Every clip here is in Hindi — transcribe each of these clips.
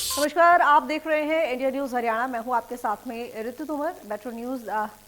नमस्कार, आप देख रहे हैं इंडिया न्यूज हरियाणा। मैं हूं आपके साथ में ऋतु तोमर। मेट्रो न्यूज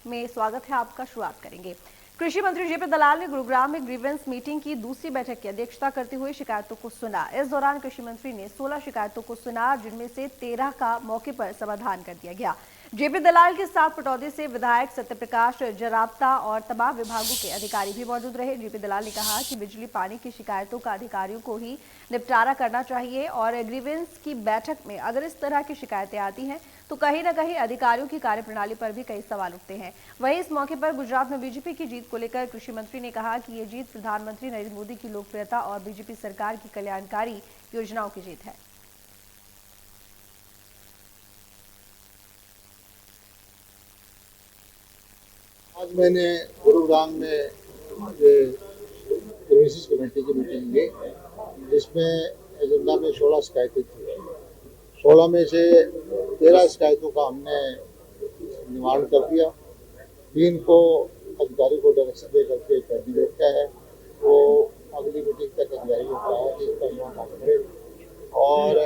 में स्वागत है आपका। शुरुआत करेंगे। कृषि मंत्री जेपी दलाल ने गुरुग्राम में ग्रीवेंस मीटिंग की दूसरी बैठक की अध्यक्षता करते हुए शिकायतों को सुना। इस दौरान कृषि मंत्री ने 16 शिकायतों को सुना, जिनमें से 13 का मौके पर समाधान कर दिया गया। जेपी दलाल के साथ पटौदी से विधायक सत्यप्रकाश जरावता और तमाम विभागों के अधिकारी भी मौजूद रहे। जेपी दलाल ने कहा कि बिजली पानी की शिकायतों का अधिकारियों को ही निपटारा करना चाहिए और ग्रीवेंस की बैठक में अगर इस तरह की शिकायतें आती हैं तो कहीं न कहीं अधिकारियों की कार्यप्रणाली पर भी कई सवाल उठते हैं। वहीं इस मौके पर गुजरात में बीजेपी की जीत को लेकर कृषि मंत्री ने कहा कि ये जीत प्रधानमंत्री नरेंद्र मोदी की लोकप्रियता और बीजेपी सरकार की कल्याणकारी योजनाओं की जीत है। आज मैंने गुरुग्राम में सर्विसेज कमेटी की मीटिंग ली, जिसमें एजेंडा में 16 शिकायतें थी। 16 में से 13 शिकायतों का हमने निवारण कर दिया। 3 को अधिकारी को डायरेक्शन दे करके कैबिनेट का है, वो अगली मीटिंग तक अधिकारियों को कहा कि इसका निवारण करें। और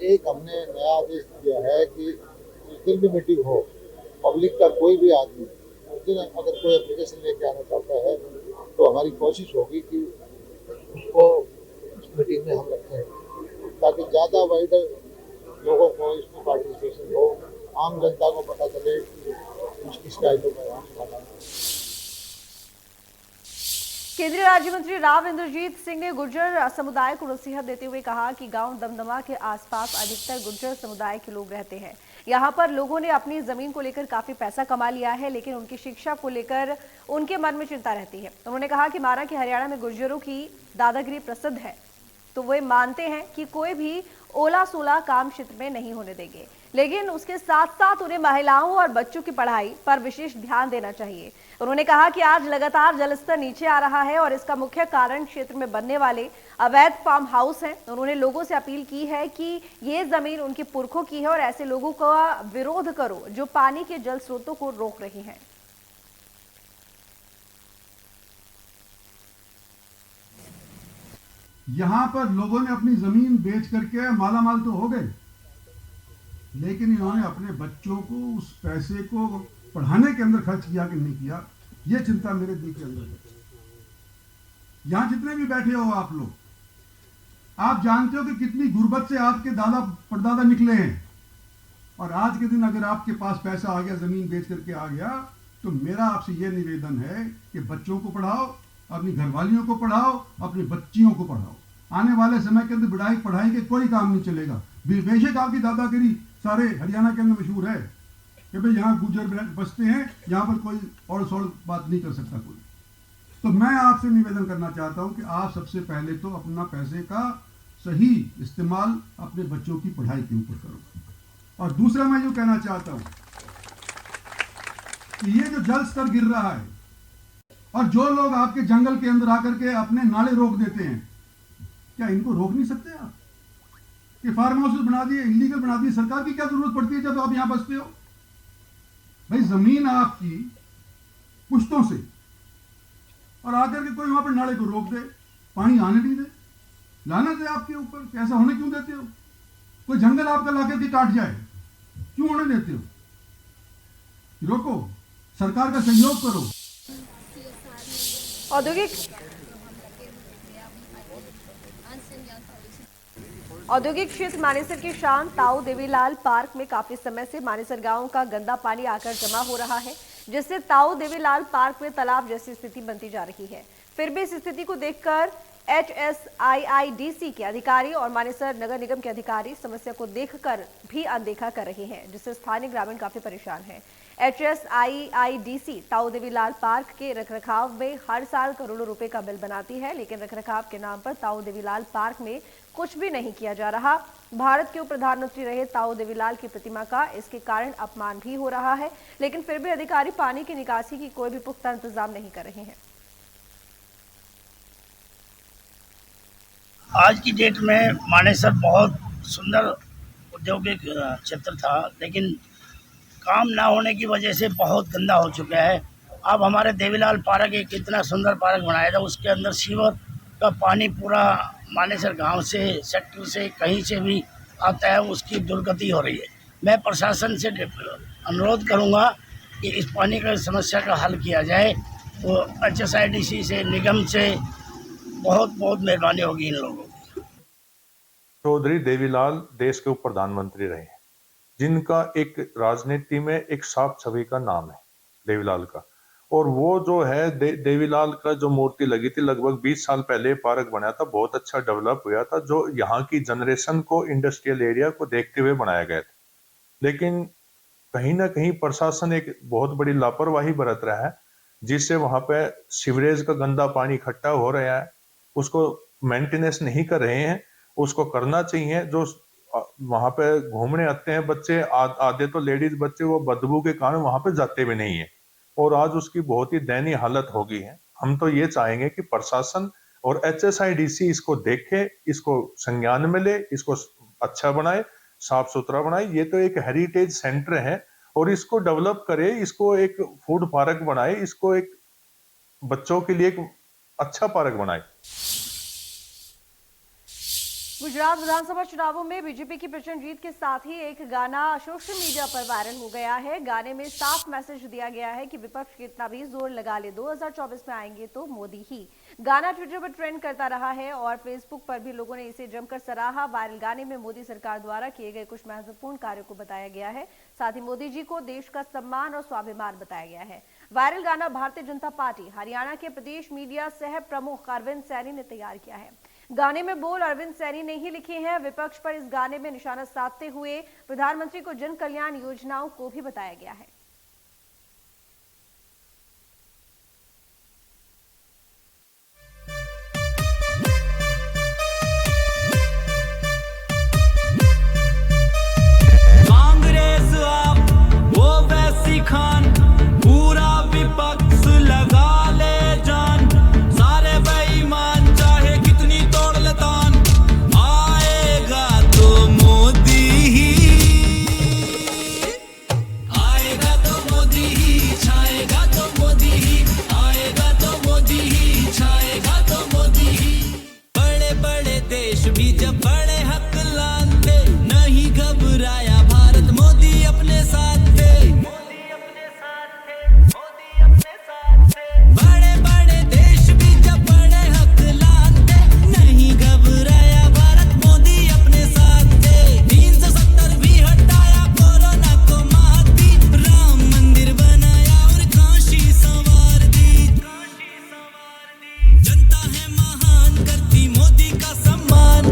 एक हमने नया आदेश दिया है कि जिस दिन भी मीटिंग हो, पब्लिक का कोई भी आदमी उस दिन अगर कोई एप्लीकेशन लेके आना चाहता है तो हमारी कोशिश होगी कि उसको इस मीटिंग में हम रखें, ताकि ज़्यादा वाइडर लोगों को इसमें पार्टिसिपेशन हो, आम जनता को पता चले कि उसकी शिकायतों का समाधान। केंद्रीय राज्य मंत्री राव इंद्रजीत सिंह ने गुर्जर समुदाय को नसीहत देते हुए कहा कि गांव दमदमा के आसपास अधिकतर गुर्जर समुदाय के लोग रहते हैं। यहां पर लोगों ने अपनी जमीन को लेकर काफी पैसा कमा लिया है, लेकिन उनकी शिक्षा को लेकर उनके मन में चिंता रहती है। उन्होंने कहा कि माना कि हरियाणा में गुर्जरों की दादागिरी प्रसिद्ध है, तो वे मानते हैं कि कोई भी ओला सोला काम क्षेत्र में नहीं होने देंगे, लेकिन उसके साथ साथ उन्हें महिलाओं और बच्चों की पढ़ाई पर विशेष ध्यान देना चाहिए। उन्होंने कहा कि आज लगातार जलस्तर नीचे आ रहा है और इसका मुख्य कारण क्षेत्र में बनने वाले अवैध फार्म हाउस हैं। उन्होंने लोगों से अपील की है कि ये जमीन उनके पुरखों की है और ऐसे लोगों का विरोध करो जो पानी के जल स्रोतों को रोक रहे हैं। यहाँ पर लोगों ने अपनी जमीन बेच करके मालामाल तो हो गए, लेकिन इन्होंने अपने बच्चों को उस पैसे को पढ़ाने के अंदर खर्च किया कि नहीं किया, ये चिंता मेरे दिल के अंदर है। यहाँ जितने भी बैठे हो आप लोग, आप जानते हो कि कितनी गुर्बत से आपके दादा परदादा निकले हैं, और आज के दिन अगर आपके पास पैसा आ गया, जमीन बेच करके आ गया, तो मेरा आपसे यह निवेदन है कि बच्चों को पढ़ाओ, अपनी घरवालियों को पढ़ाओ, अपनी बच्चियों को पढ़ाओ। आने वाले समय के अंदर पढ़ाई के कोई काम नहीं चलेगा। बेशक आपकी दादागिरी सारे हरियाणा के अंदर मशहूर है कि भाई यहाँ गुजर बसते हैं, यहाँ पर कोई और सौड़ बात नहीं कर सकता कोई। तो मैं आपसे निवेदन करना चाहता हूँ कि आप सबसे पहले तो अपना पैसे का सही इस्तेमाल अपने बच्चों की पढ़ाई के ऊपर करो। और दूसरा मैं यूँ कहना चाहता हूँ कि ये जो जल स्तर गिर रहा है और जो लोग आपके जंगल के अंदर आकर के अपने नाले रोक देते हैं, क्या इनको रोक नहीं सकते आप? कि फार्म हाउस बना दिए, इलीगल बना दिए, सरकार की क्या जरूरत पड़ती है जब आप यहां बसते हो? भाई जमीन आपकी पुश्तों से, और आकर के कोई वहां पर नाले को रोक दे, पानी आने नहीं दे, लानत है आपके ऊपर। ऐसा होने क्यों देते हो? कोई जंगल आपका लाकर के काट जाए, क्यों होने देते हो? रोको, सरकार का सहयोग करो। औद्योगिक क्षेत्र मानेसर की शान ताऊ देवीलाल पार्क में काफी समय से मानेसर गांव का गंदा पानी आकर जमा हो रहा है, जिससे ताऊ देवीलाल पार्क में तालाब जैसी स्थिति बनती जा रही है। फिर भी इस स्थिति को देखकर HSIIDC के अधिकारी और मानेसर नगर निगम के अधिकारी समस्या को देखकर भी अनदेखा कर रहे हैं, जिससे स्थानीय ग्रामीण काफी परेशान हैं। HSIIDC ताऊ देवीलाल पार्क के रखरखाव में हर साल करोड़ों रुपए का बिल बनाती है, लेकिन रखरखाव के नाम पर ताऊ देवीलाल पार्क में कुछ भी नहीं किया जा रहा। भारत के उप प्रधानमंत्री रहे ताऊ देवीलाल की प्रतिमा का इसके कारण अपमान भी हो रहा है, लेकिन फिर भी अधिकारी पानी की निकासी की कोई भी पुख्ता इंतजाम नहीं कर रहे हैं। आज की डेट में मानेसर बहुत सुंदर औद्योगिक क्षेत्र था, लेकिन काम ना होने की वजह से बहुत गंदा हो चुका है। अब हमारे देवीलाल पार्क एक इतना सुंदर पार्क बनाया था, उसके अंदर सीवर का पानी पूरा मानेसर गांव से, सेक्टर से, कहीं से भी आता है उसकी दुर्गति हो रही है। मैं प्रशासन से अनुरोध करूंगा कि इस पानी का समस्या का हल किया जाए। तो HSIDC से, निगम से बहुत बहुत मेहरबानी होगी इन लोगों की। चौधरी देवीलाल देश के उप प्रधानमंत्री रहे हैं, जिनका एक राजनीति में एक साफ छवि का नाम है देवीलाल का। और वो जो है देवीलाल का जो मूर्ति लगी थी लगभग 20 साल पहले पार्क बना था, बहुत अच्छा डेवलप हुआ था, जो यहाँ की जनरेशन को इंडस्ट्रियल एरिया को देखते हुए बनाया गया था। लेकिन कहीं ना कहीं प्रशासन एक बहुत बड़ी लापरवाही बरत रहा है, जिससे वहां पे सीवरेज का गंदा पानी इकट्ठा हो रहा है, उसको मेंटेनेंस नहीं कर रहे हैं। उसको करना चाहिए। जो वहां पे घूमने आते हैं बच्चे, आधे तो लेडीज बच्चे, वो बदबू के कारण वहां पे जाते भी नहीं है और आज उसकी बहुत ही दयनीय हालत हो गई है। हम तो ये चाहेंगे कि प्रशासन और HSIDC इसको देखे, इसको संज्ञान में ले, इसको अच्छा बनाए, साफ सुथरा बनाए। ये तो एक हेरिटेज सेंटर है और इसको डेवलप करे, इसको एक फूड पार्क बनाए, इसको एक बच्चों के लिए एक अच्छा पार्क बनाए। गुजरात विधानसभा चुनावों में बीजेपी की प्रचंड जीत के साथ ही एक गाना सोशल मीडिया पर वायरल हो गया है। गाने में साफ मैसेज दिया गया है कि विपक्ष कितना भी जोर लगा ले, 2024 में आएंगे तो मोदी ही। गाना ट्विटर पर ट्रेंड करता रहा है और फेसबुक पर भी लोगों ने इसे जमकर सराहा। वायरल गाने में मोदी सरकार द्वारा किए गए कुछ महत्वपूर्ण कार्यों को बताया गया है, साथ ही मोदी जी को देश का सम्मान और स्वाभिमान बताया गया है। वायरल गाना भारतीय जनता पार्टी हरियाणा के प्रदेश मीडिया सह प्रमुख अरविंद सैनी ने तैयार किया है। गाने में बोल अरविंद सैनी ने ही लिखे हैं। विपक्ष पर इस गाने में निशाना साधते हुए प्रधानमंत्री को जन कल्याण योजनाओं को भी बताया गया है। कांग्रेस आप वो वैसी खान, पूरा विपक्ष लगा ले जान, सारे बेईमान चाहे कितनी तोड़ लतान, आएगा तो मोदी ही, आएगा तो मोदी ही, छाएगा तो मोदी ही, आएगा तो मोदी ही, छाएगा तो मोदी ही। बड़े बड़े देश भी जब बड़े हक लाते, नहीं घबराया भारत, मोदी अपने साथ थे, मोदी अपने साथ थे, मोदी अपने साथ थे। बड़े बड़े देश भी जब बड़े हक लाते, नहीं घबराया भारत, मोदी अपने साथ थे। 370 भी हटाया, कोरोना को मात दी, राम मंदिर बनाया और काशी संवार दी, काशी संवार दी। जनता है महान, करती मोदी का सम्मान,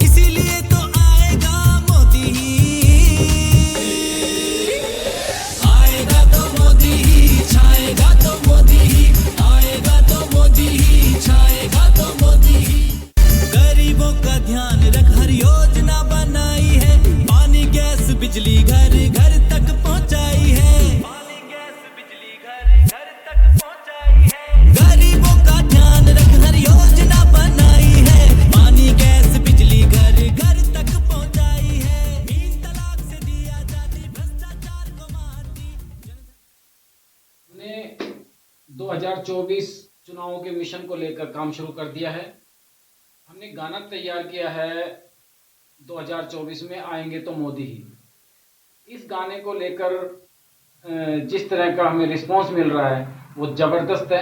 इसीलिए तो आएगा मोदी ही, आएगा तो मोदी ही, छाएगा तो मोदी ही, आएगा तो मोदी ही, छाएगा तो मोदी ही। गरीबों का ध्यान रख हर योजना बनाई है, पानी गैस बिजली घर घर तक पहुंचाई है, पानी गैस बिजली घर घर तक पहुंचाई है। गरीबों का ध्यान रख हर योजना बनाई है, पानी गैस बिजली घर घर तक पहुंचाई है। 3 तलाक से दी आजादी, भ्रष्टाचार को मात दी। हमने 2024 चुनावों के मिशन को लेकर काम शुरू कर दिया है। हमने गाना तैयार किया है 2024 में आएंगे तो मोदी ही। इस गाने को लेकर जिस तरह का हमें रिस्पांस मिल रहा है वो ज़बरदस्त है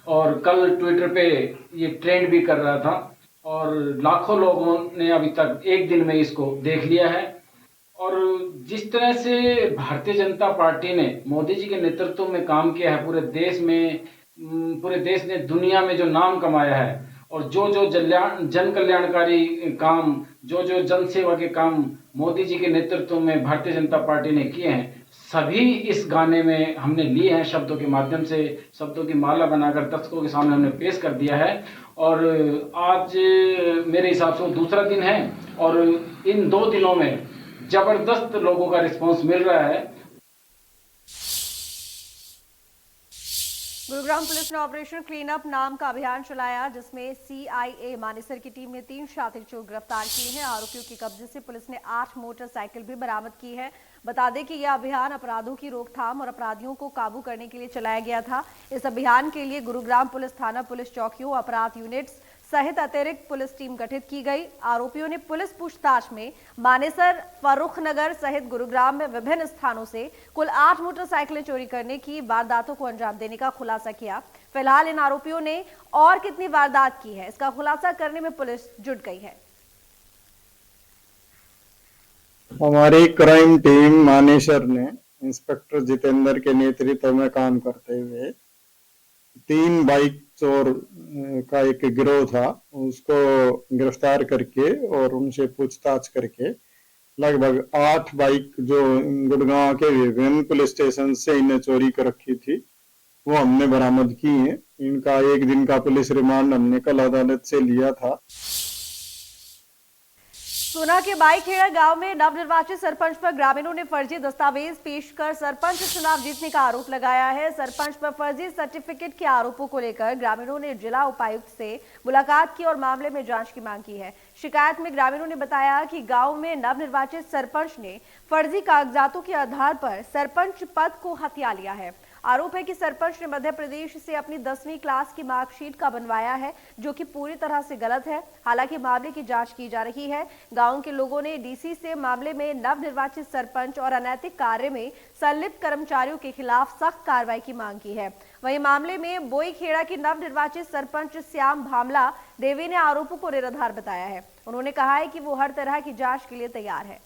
और कल ट्विटर पे ये ट्रेंड भी कर रहा था और लाखों लोगों ने अभी तक एक दिन में इसको देख लिया है। और जिस तरह से भारतीय जनता पार्टी ने मोदी जी के नेतृत्व में काम किया है, पूरे देश ने दुनिया में जो नाम कमाया है और जो जन कल्याणकारी काम, जो जन सेवा के काम मोदी जी के नेतृत्व में भारतीय जनता पार्टी ने किए हैं, सभी इस गाने में हमने लिए हैं। शब्दों के माध्यम से शब्दों की माला बनाकर दर्शकों के सामने हमने पेश कर दिया है और आज मेरे हिसाब से वो दूसरा दिन है और इन 2 दिनों में जबरदस्त लोगों का रिस्पांस मिल रहा है। गुरुग्राम पुलिस ने ऑपरेशन क्लीन अप नाम का अभियान चलाया, जिसमें CIA मानेसर की टीम ने 3 शातिर चोर गिरफ्तार किए हैं। आरोपियों के कब्जे से पुलिस ने 8 मोटरसाइकिल भी बरामद की है। बता दें कि यह अभियान अपराधों की रोकथाम और अपराधियों को काबू करने के लिए चलाया गया था। इस अभियान के लिए गुरुग्राम पुलिस थाना, पुलिस चौकियों, अपराध यूनिट्स, सहित अतिरिक्त पुलिस टीम गठित की गई। आरोपियों ने पुलिस पूछताछ में मानेसर, फर्रुखनगर सहित गुरुग्राम में विभिन्न स्थानों से कुल 8 मोटरसाइकिलें चोरी करने की वारदातों को अंजाम देने का खुलासा किया। फिलहाल इन आरोपियों ने और कितनी वारदात की है, इसका खुलासा करने में पुलिस जुट गई है। हमारी क्राइम टीम मानेसर ने इंस्पेक्टर जितेंद्र के नेतृत्व में काम करते हुए 3 बाइक चोर का एक गिरोह था, उसको गिरफ्तार करके और उनसे पूछताछ करके लगभग 8 बाइक जो गुड़गांव के विभिन्न पुलिस स्टेशन से इन्हें चोरी कर रखी थी वो हमने बरामद की है। इनका 1 दिन का पुलिस रिमांड हमने कल अदालत से लिया था। सोना के बाईखेड़ा गांव में नवनिर्वाचित सरपंच पर ग्रामीणों ने फर्जी दस्तावेज पेश कर सरपंच चुनाव जीतने का आरोप लगाया है। सरपंच पर फर्जी सर्टिफिकेट के आरोपों को लेकर ग्रामीणों ने जिला उपायुक्त से मुलाकात की और मामले में जांच की मांग की है। शिकायत में ग्रामीणों ने बताया कि गांव में नवनिर्वाचित सरपंच ने फर्जी कागजातों के आधार पर सरपंच पद को हथिया लिया है। आरोप है कि सरपंच ने मध्य प्रदेश से अपनी 10वीं क्लास की मार्कशीट का बनवाया है, जो कि पूरी तरह से गलत है। हालांकि मामले की जांच की जा रही है। गांव के लोगों ने डीसी से मामले में नवनिर्वाचित सरपंच और अनैतिक कार्य में संलिप्त कर्मचारियों के खिलाफ सख्त कार्रवाई की मांग की है। वहीं मामले में बोईखेड़ा की नवनिर्वाचित सरपंच श्याम भामला देवी ने आरोपों को निराधार बताया है। उन्होंने कहा है कि वो हर तरह की जांच के लिए तैयार है।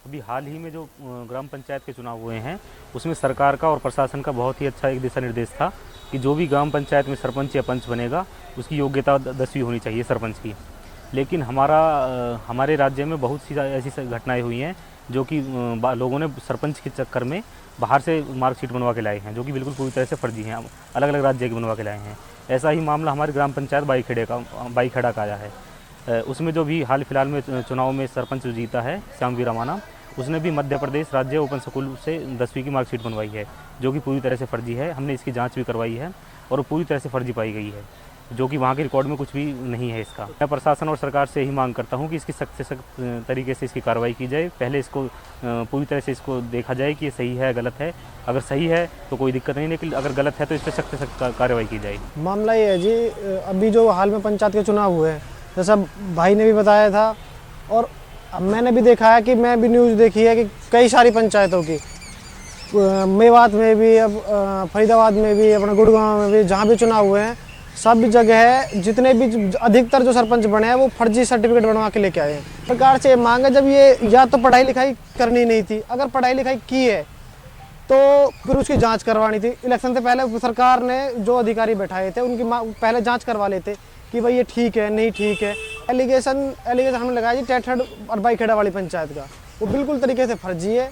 अभी हाल ही में जो ग्राम पंचायत के चुनाव हुए हैं उसमें सरकार का और प्रशासन का बहुत ही अच्छा एक दिशा निर्देश था कि जो भी ग्राम पंचायत में सरपंच या पंच बनेगा उसकी योग्यता 10वीं होनी चाहिए सरपंच की। लेकिन हमारे राज्य में बहुत सी ऐसी घटनाएं हुई हैं जो कि लोगों ने सरपंच के चक्कर में बाहर से मार्कशीट बनवा के लाए हैं, जो कि बिल्कुल पूरी तरह से फर्जी हैं, अलग अलग राज्य के बनवा के लाए हैं। ऐसा ही मामला हमारे ग्राम पंचायत बाईखेड़ा का आया है। उसमें जो भी हाल फिलहाल में चुनाव में सरपंच जीता है श्याम वीरामाना, उसने भी मध्य प्रदेश राज्य ओपन स्कूल से 10वीं की मार्कशीट बनवाई है, जो कि पूरी तरह से फर्जी है। हमने इसकी जांच भी करवाई है और पूरी तरह से फर्जी पाई गई है, जो कि वहाँ के रिकॉर्ड में कुछ भी नहीं है इसका। मैं प्रशासन और सरकार से यही मांग करता हूँ कि इसकी सख्त से सख्त तरीके से इसकी कार्रवाई की जाए। पहले इसको पूरी तरह से इसको देखा जाए कि ये सही है गलत है। अगर सही है तो कोई दिक्कत नहीं, लेकिन अगर गलत है तो इस पर सख्त से सख्त कार्रवाई की जाए। मामला ये है जी, अभी जो हाल में पंचायत के चुनाव हुए हैं, जैसा भाई ने भी बताया था और अब मैंने भी देखा है कि मैं भी न्यूज़ देखी है कि कई सारी पंचायतों की, मेवात में भी, अब फरीदाबाद में भी, अपना गुड़गांव में भी, जहाँ भी चुनाव हुए हैं सब जगह है, जितने भी अधिकतर जो सरपंच बने हैं वो फर्जी सर्टिफिकेट बनवा के लेके आए हैं। सरकार से मांग है, जब ये या तो पढ़ाई लिखाई करनी नहीं थी, अगर पढ़ाई लिखाई की है तो फिर उसकी जांच करवानी थी। इलेक्शन से पहले सरकार ने जो अधिकारी बैठाए थे उनकी पहले जांच करवा लेते कि भाई ये ठीक है नहीं ठीक है। एलिगेशन हमने लगाया जी टेठड़ और बाईखेड़ा वाली पंचायत का, वो बिल्कुल तरीके से फर्जी है।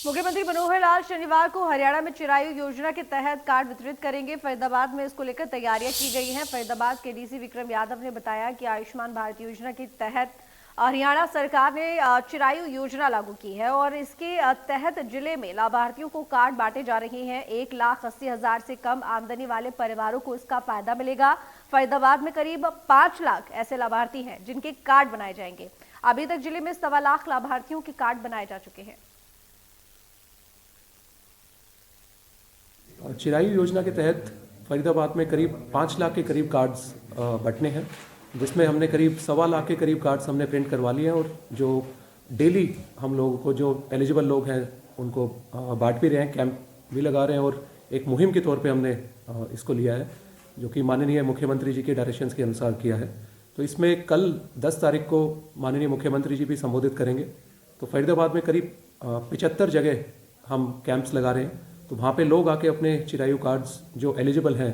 मुख्यमंत्री मनोहर लाल शनिवार को हरियाणा में चिरायु योजना के तहत कार्ड वितरित करेंगे। फरीदाबाद में इसको लेकर तैयारियां की गई हैं। फरीदाबाद के डीसी विक्रम यादव ने बताया कि आयुष्मान भारत योजना के तहत हरियाणा सरकार ने चिरायु योजना लागू की है और इसके तहत जिले में लाभार्थियों को कार्ड बांटे जा रहे हैं। 1,80,000 से कम आमदनी वाले परिवारों को इसका फायदा मिलेगा। फरीदाबाद में करीब 5 लाख ऐसे लाभार्थी हैं जिनके कार्ड बनाए जाएंगे। अभी तक जिले में 1.25 लाख लाभार्थियों के कार्ड बनाए जा चुके हैं। चिरायु योजना के तहत फरीदाबाद में करीब 5 लाख के करीब कार्ड्स बंटने हैं, जिसमें हमने करीब 1.25 लाख के करीब कार्ड्स हमने प्रिंट करवा लिए हैं और जो डेली हम लोगों को जो एलिजिबल लोग हैं उनको बांट भी रहे हैं, कैंप भी लगा रहे हैं और एक मुहिम के तौर पे हमने इसको लिया है, जो कि माननीय मुख्यमंत्री जी के डायरेक्शंस के अनुसार किया है। तो इसमें कल 10 तारीख को माननीय मुख्यमंत्री जी भी संबोधित करेंगे। तो फरीदाबाद में करीब 75 जगह हम कैंप्स लगा रहे हैं, तो वहाँ पे लोग आके अपने चिरायु कार्ड्स जो एलिजिबल हैं,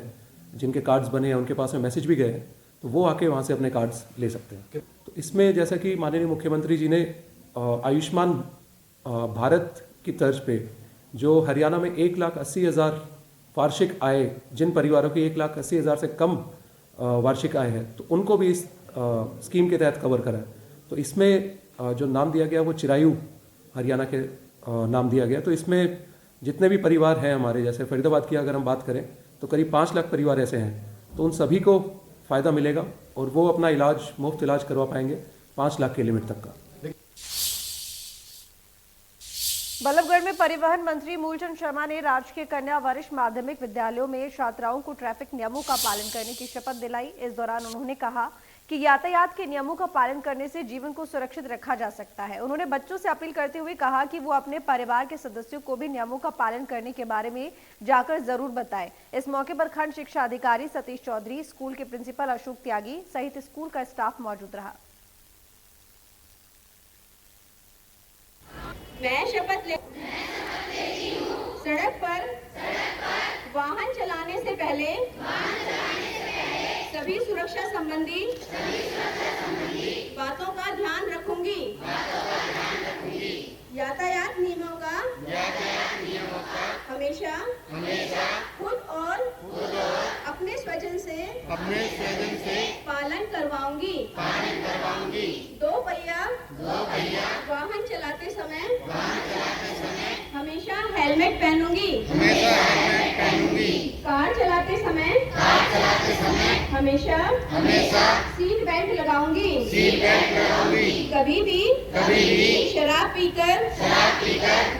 जिनके कार्ड्स बने हैं, उनके पास में मैसेज भी गए हैं, तो वो आके वहाँ से अपने कार्ड्स ले सकते हैं। तो इसमें जैसा कि माननीय मुख्यमंत्री जी ने आयुष्मान भारत की तर्ज पे जो हरियाणा में 1,80,000 वार्षिक आय, जिन परिवारों की 1,80,000 से कम वार्षिक आय है, तो उनको भी इस स्कीम के तहत कवर करा है। तो इसमें जो नाम दिया गया वो चिरायु हरियाणा के नाम दिया गया। तो इसमें जितने भी परिवार हैं हमारे, जैसे फरीदाबाद की अगर हम बात करें तो करीब 5 लाख परिवार ऐसे हैं, तो उन सभी को फ़ायदा मिलेगा और वो अपना इलाज, मुफ्त इलाज करवा पाएंगे 5 लाख के लिमिट तक का। बल्लभगढ़ में परिवहन मंत्री मूलचंद शर्मा ने राजकीय कन्या वरिष्ठ माध्यमिक विद्यालयों में छात्राओं को ट्रैफिक नियमों का पालन करने की शपथ दिलाई। इस दौरान उन्होंने कहा कि यातायात के नियमों का पालन करने से जीवन को सुरक्षित रखा जा सकता है। उन्होंने बच्चों से अपील करते हुए कहा कि वो अपने परिवार के सदस्यों को भी नियमों का पालन करने के बारे में जाकर जरूर बताएं। इस मौके पर खंड शिक्षा अधिकारी सतीश चौधरी, स्कूल के प्रिंसिपल अशोक त्यागी सहित स्कूल का स्टाफ मौजूद रहा। मैं शपथ लेती हूँ सड़क पर वाहन चलाने से पहले सभी सुरक्षा संबंधी बातों का ध्यान रखूंगी। यातायात नियमों का हमेशा खुद और अपने स्वजन से पालन करवाऊंगी। दो पहिया वाहन चलाते समय हमेशा हेलमेट पहनूंगी। कार चलाते समय हमेशा सीट बेल्ट लगाऊंगी। कभी भी शराब पीकर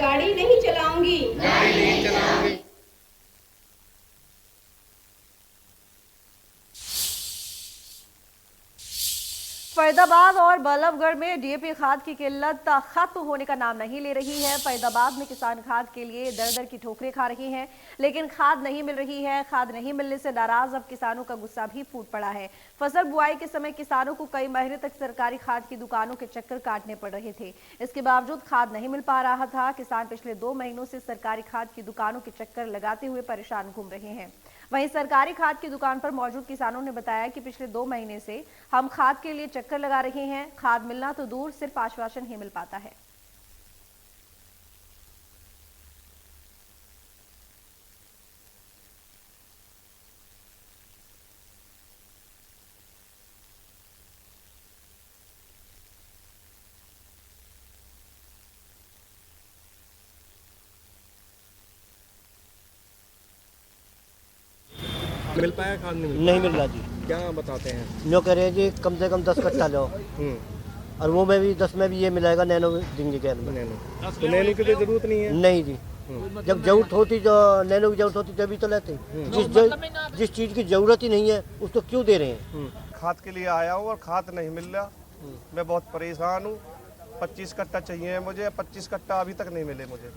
गाड़ी नहीं चलाऊंगी। फरीदाबाद और बल्लभगढ़ में डीएपी खाद की किल्लत खत्म होने का नाम नहीं ले रही है। फरीदाबाद में किसान खाद के लिए दर दर की ठोकरें खा रहे हैं, लेकिन खाद नहीं मिल रही है। खाद नहीं मिलने से नाराज अब किसानों का गुस्सा भी फूट पड़ा है। फसल बुआई के समय किसानों को कई महीने तक सरकारी खाद की दुकानों के चक्कर काटने पड़ रहे थे। इसके बावजूद खाद नहीं मिल पा रहा था। किसान पिछले 2 महीनों से सरकारी खाद की दुकानों के चक्कर लगाते हुए परेशान घूम रहे हैं। वहीं सरकारी खाद की दुकान पर मौजूद किसानों ने बताया कि पिछले 2 महीने से हम खाद के लिए चक्कर लगा रहे हैं। खाद मिलना तो दूर, सिर्फ आश्वासन ही मिल पाता है। मिल पाया खाद नहीं मिल रहा जी। क्या बताते हैं? जो कह रहे हैं जी कम से कम 10 कट्टा लो, और वो में भी 10 में भी ये मिलेगा नैनो देंगे कैन में। तो नैनो की तो जरूरत नहीं है। नहीं जी, जब जरूरत होती जो नैनो की जरूरत होती तभी तो लेते। जिस चीज की जरूरत ही नहीं है उसको क्यों दे रहे हैं? खाद के लिए आया हूँ और खाद नहीं मिल रहा। मैं बहुत परेशान हूँ। 25 कट्टा चाहिए मुझे, 25 कट्टा अभी तक नहीं मिले मुझे।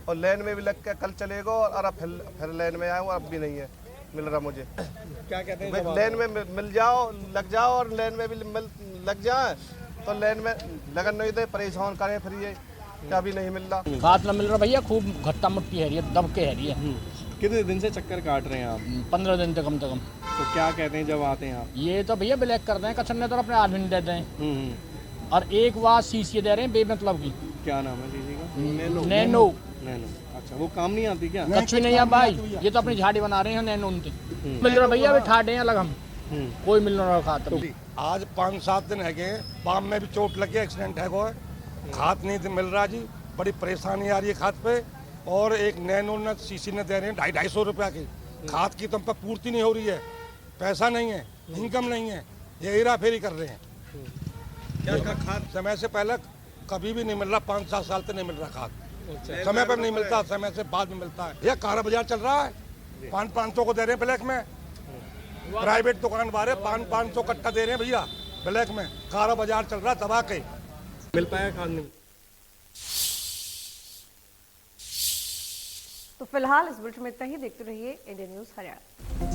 और लाइन में भी लग के कल चलेगा और अब फिर लाइन में आया हूँ, अब भी नहीं है मिल रहा मुझे। क्या कहते हैं? लाइन में मिल जाओ, लग जाओ, और लाइन में भी लग जाए तो लाइन में लगन नहीं दे, परेशान करें फिर ये क्या भी नहीं मिल रहा। खाद न मिल रहा भैया, खूब घट्टा मुट्टी है रही है, दब के है रही है। कितने दिन से चक्कर काट रहे हैं आप? 15 दिन तक कम से कम। तो क्या कहते हैं जब आते हैं आप? ये तो भैया ब्लैक कर दें, कचन ने तो अपने आदमी दे दें। और एक बार सीसी दे रहे हैं बेमतलब की। क्या नाम है सीसी का? नैनो। अच्छा, वो काम नहीं आती क्या? कच्छ नहीं है भाई, ये तो अपनी झाड़ी बना रहे हैं नैनो उनसे। मिल रहा भैया, अभी ठाडे हैं अलग हम, कोई मिल रहा खाद। आज 5-7 दिन है गए, पाम में भी चोट लगी, एक्सीडेंट है गो, खाद नहीं मिल रहा जी। बड़ी परेशानी आ रही है खाद पे। और एक नैनो ने सीसी ने दे रहे हैं 250-250 रुपया की खाद की, तो हम पर पूर्ति नहीं हो रही है। पैसा नहीं है, इनकम नहीं है, ये हेरा फेरी कर रहे हैं। क्या खाद समय से पहले कभी भी नहीं मिल रहा, 5-7 साल से नहीं मिल रहा खाद। समय पर नहीं मिलता, समय से बाद में मिलता है। यह काला बाजार चल रहा है, 500 को दे रहे हैं ब्लैक में। प्राइवेट दुकान वाले 500 कट्टा दे रहे हैं भैया ब्लैक में। काला बाजार चल रहा है दबा के। मिल पाया खाद नहीं? तो फिलहाल इस बुलेटिन में इतना ही। देखते रहिए इंडियन न्यूज हरियाणा।